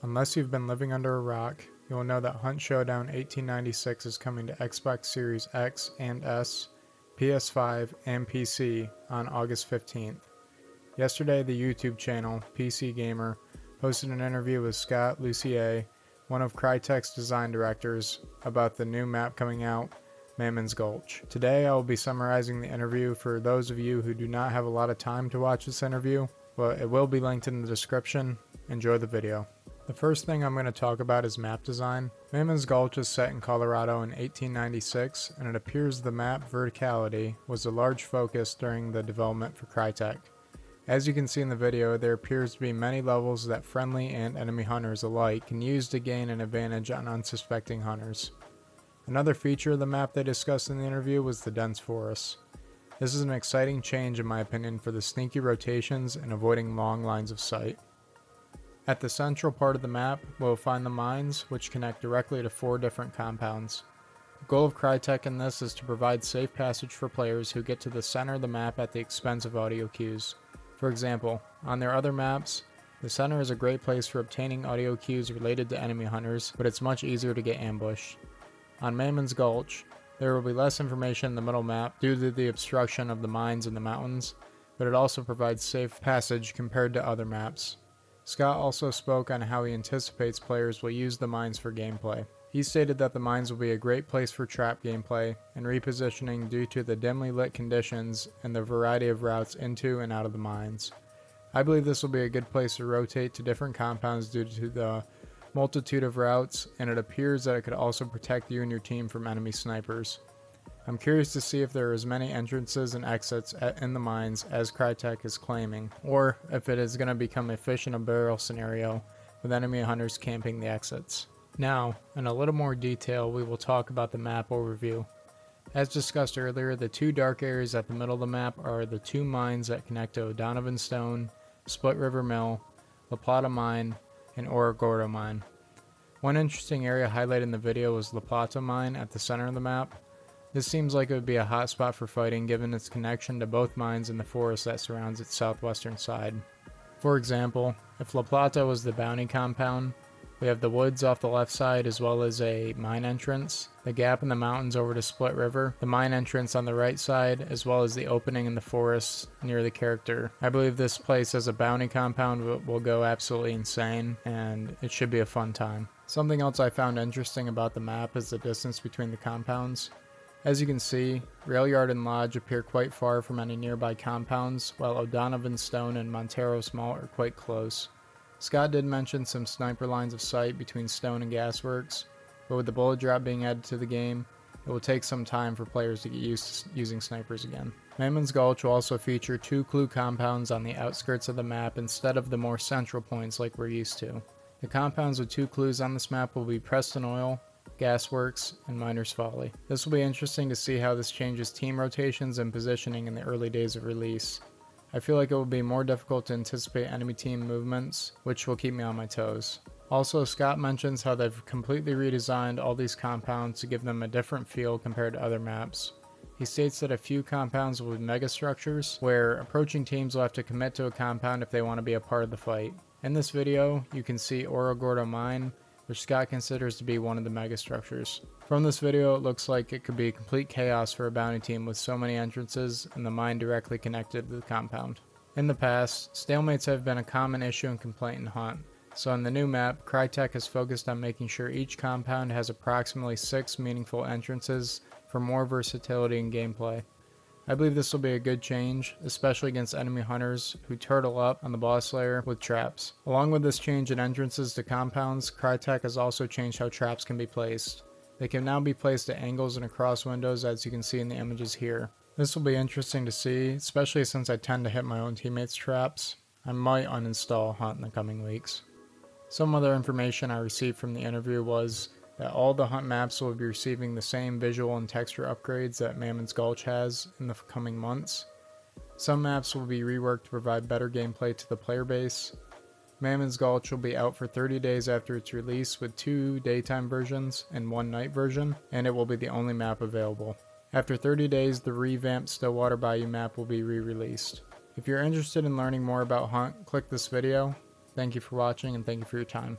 Unless you've been living under a rock, you will know that Hunt Showdown 1896 is coming to Xbox Series X and S, PS5, and PC on August 15th. Yesterday, the YouTube channel, PC Gamer, posted an interview with Scott Lucier, one of Crytek's design directors, about the new map coming out, Mammon's Gulch. Today, I will be summarizing the interview for those of you who do not have a lot of time to watch this interview, but it will be linked in the description. Enjoy the video. The first thing I'm going to talk about is map design. Mammon's Gulch is set in Colorado in 1896, and it appears the map verticality was a large focus during the development for Crytek. As you can see in the video, there appears to be many levels that friendly and enemy hunters alike can use to gain an advantage on unsuspecting hunters. Another feature of the map they discussed in the interview was the dense forests. This is an exciting change in my opinion for the sneaky rotations and avoiding long lines of sight. At the central part of the map, we'll find the mines, which connect directly to 4 different compounds. The goal of Crytek in this is to provide safe passage for players who get to the center of the map at the expense of audio cues. For example, on their other maps, the center is a great place for obtaining audio cues related to enemy hunters, but it's much easier to get ambushed. On Mammon's Gulch, there will be less information in the middle map due to the obstruction of the mines in the mountains, but it also provides safe passage compared to other maps. Scott also spoke on how he anticipates players will use the mines for gameplay. He stated that the mines will be a great place for trap gameplay and repositioning due to the dimly lit conditions and the variety of routes into and out of the mines. I believe this will be a good place to rotate to different compounds due to the multitude of routes, and it appears that it could also protect you and your team from enemy snipers. I'm curious to see if there are as many entrances and exits in the mines as Crytek is claiming, or if it is going to become a fish in a barrel scenario with enemy hunters camping the exits. Now, in a little more detail, we will talk about the map overview. As discussed earlier, the 2 dark areas at the middle of the map are the 2 mines that connect to O'Donovan Stone, Split River Mill, La Plata Mine, and Oro Gordo Mine. One interesting area highlighted in the video was La Plata Mine at the center of the map. This seems like it would be a hot spot for fighting given its connection to both mines and the forest that surrounds its southwestern side. For example, if La Plata was the bounty compound, we have the woods off the left side as well as a mine entrance, the gap in the mountains over to Split River, the mine entrance on the right side, as well as the opening in the forest near the character. I believe this place as a bounty compound will go absolutely insane, and it should be a fun time. Something else I found interesting about the map is the distance between the compounds. As you can see, Railyard and Lodge appear quite far from any nearby compounds, while O'Donovan Stone and Montero Small are quite close. Scott did mention some sniper lines of sight between Stone and Gasworks, but with the bullet drop being added to the game, it will take some time for players to get used to using snipers again. Mammon's Gulch will also feature 2 clue compounds on the outskirts of the map instead of the more central points like we're used to. The compounds with 2 clues on this map will be Preston Oil, Gasworks, and Miner's Folly. This will be interesting to see how this changes team rotations and positioning in the early days of release. I feel like it will be more difficult to anticipate enemy team movements, which will keep me on my toes. Also, Scott mentions how they've completely redesigned all these compounds to give them a different feel compared to other maps. He states that a few compounds will be megastructures, where approaching teams will have to commit to a compound if they want to be a part of the fight. In this video, you can see Oro Gordo Mine, which Scott considers to be one of the megastructures. From this video, it looks like it could be complete chaos for a bounty team with so many entrances and the mine directly connected to the compound. In the past, stalemates have been a common issue and complaint in Hunt, so in the new map, Crytek has focused on making sure each compound has approximately 6 meaningful entrances for more versatility in gameplay. I believe this will be a good change, especially against enemy hunters who turtle up on the boss layer with traps. Along with this change in entrances to compounds, Crytek has also changed how traps can be placed. They can now be placed at angles and across windows, as you can see in the images here. This will be interesting to see, especially since I tend to hit my own teammates' traps. I might uninstall Hunt in the coming weeks. Some other information I received from the interview was that all the Hunt maps will be receiving the same visual and texture upgrades that Mammon's Gulch has in the coming months. Some maps will be reworked to provide better gameplay to the player base. Mammon's Gulch will be out for 30 days after its release with 2 daytime versions and 1 night version, and it will be the only map available. After 30 days, the revamped Stillwater Bayou map will be re-released. If you're interested in learning more about Hunt, click this video. Thank you for watching and thank you for your time.